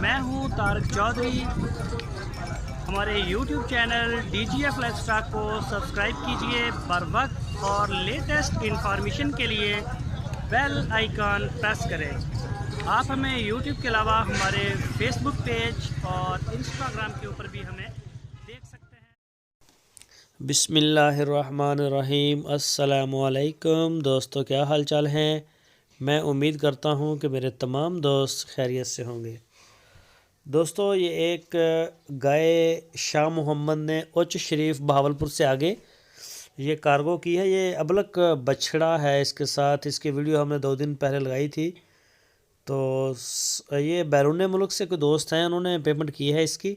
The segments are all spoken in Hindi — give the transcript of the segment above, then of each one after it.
मैं हूं तारक चौधरी। हमारे YouTube चैनल DGF लाइफस्टाइल को सब्सक्राइब कीजिए बर वक्त और लेटेस्ट इंफॉर्मेशन के लिए बेल आइकन प्रेस करें। आप हमें YouTube के अलावा हमारे Facebook पेज और Instagram के ऊपर भी हमें देख सकते हैं। बिस्मिल्लाहिर्रहमानिर्रहीम। अस्सलामुअलैकुम दोस्तों, क्या हाल चाल हैं। मैं उम्मीद करता हूं कि मेरे तमाम दोस्त खैरियत से होंगे। दोस्तों, ये एक गाय शाह मोहम्मद ने उच्च शरीफ बहावलपुर से आगे ये कार्गो की है। ये अबलक बछड़ा है इसके साथ। इसकी वीडियो हमने 2 दिन पहले लगाई थी। तो ये बैरून मुल्क से कोई दोस्त हैं, उन्होंने पेमेंट की है। इसकी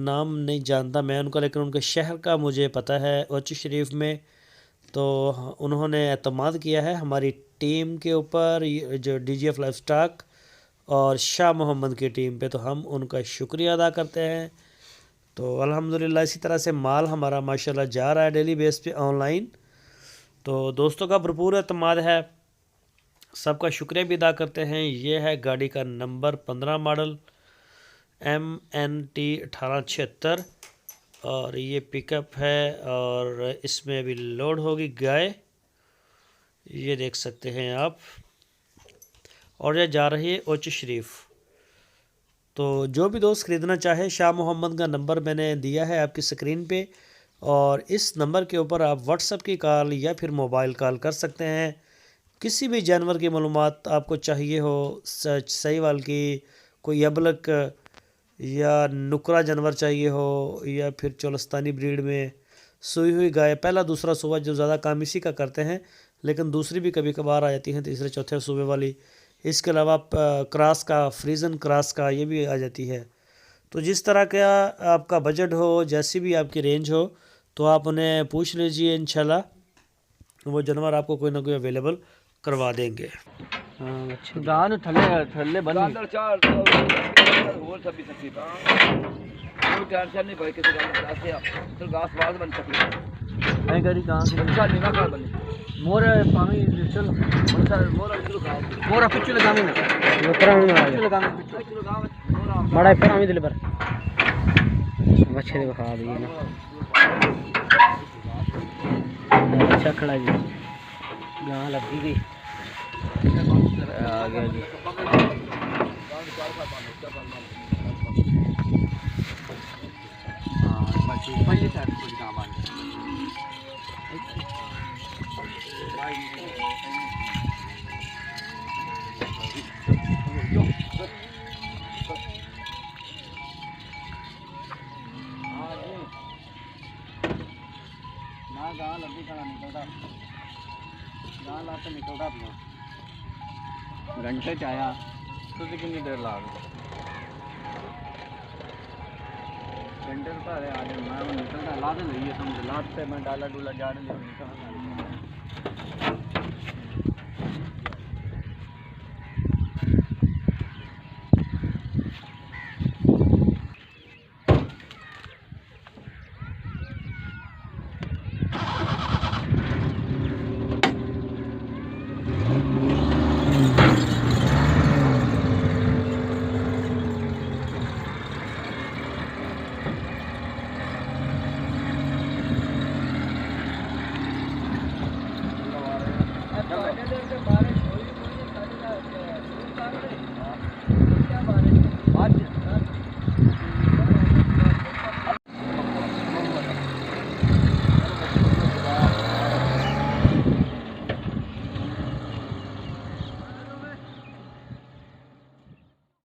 नाम नहीं जानता मैं उनका, लेकिन उनके शहर का मुझे पता है, उच्च शरीफ में। तो उन्होंने एतमाद किया है हमारी टीम के ऊपर, जो DGF लाइफस्टाइल और शाह मोहम्मद की टीम पे। तो हम उनका शुक्रिया अदा करते हैं। तो अल्हम्दुलिल्लाह इसी तरह से माल हमारा माशाल्लाह जा रहा है डेली बेस पे ऑनलाइन। तो दोस्तों का भरपूर एतमाद है, सबका शुक्रिया भी अदा करते हैं। ये है गाड़ी का नंबर 15 मॉडल MNT 1876 और ये पिकअप है और इसमें अभी लोड होगी गाय, ये देख सकते हैं आप। और यह जा रही है उच्च शरीफ। तो जो भी दोस्त ख़रीदना चाहे, शाह मोहम्मद का नंबर मैंने दिया है आपकी स्क्रीन पे, और इस नंबर के ऊपर आप व्हाट्सएप की कॉल या फिर मोबाइल कॉल कर सकते हैं। किसी भी जानवर की मालूमात आपको चाहिए हो, सहीवाल की, कोई अबलक या नुकरा जानवर चाहिए हो, या फिर चोलस्तानी ब्रीड में सूई हुई गाय, पहला दूसरा सूबा, जो ज़्यादा काम इसी का करते हैं, लेकिन दूसरी भी कभी कभार आ जाती हैं, तीसरे चौथे सूबे वाली। इसके अलावा क्रॉस का, फ्रीजन क्रॉस का, ये भी आ जाती है। तो जिस तरह का आपका बजट हो, जैसी भी आपकी रेंज हो, तो आप उन्हें पूछ लीजिए, इंशाल्लाह वो जानवर आपको कोई ना कोई अवेलेबल करवा देंगे। गान थले थले बंद अंदर चार और सब भी सकती है। वो टेंशन नहीं भाई, किसी का ऐसे तो घास वाज बन सकती है। गरी कहां से अच्छा निवा का बने मोर पानी चल सर मोर किलो गांव मोर पिच्चू लगा में उतरा में आ गया लगा में पिच्चू गांव बड़ा पर हम दिल पर मच्छी दिखा दी ना। अच्छा खड़ा जी, गां लगी गई आ गया जी। पहले साइड को काम आ गया। ना गां लगी खड़ा निकलता, गां लाते निकलता अपना घंटे च आया। तुझे कितनी देर ला घंटे तो आ जाए, मैं निकलता ला दे, समझ लाद से मैं डाला डूला जाने निकलना।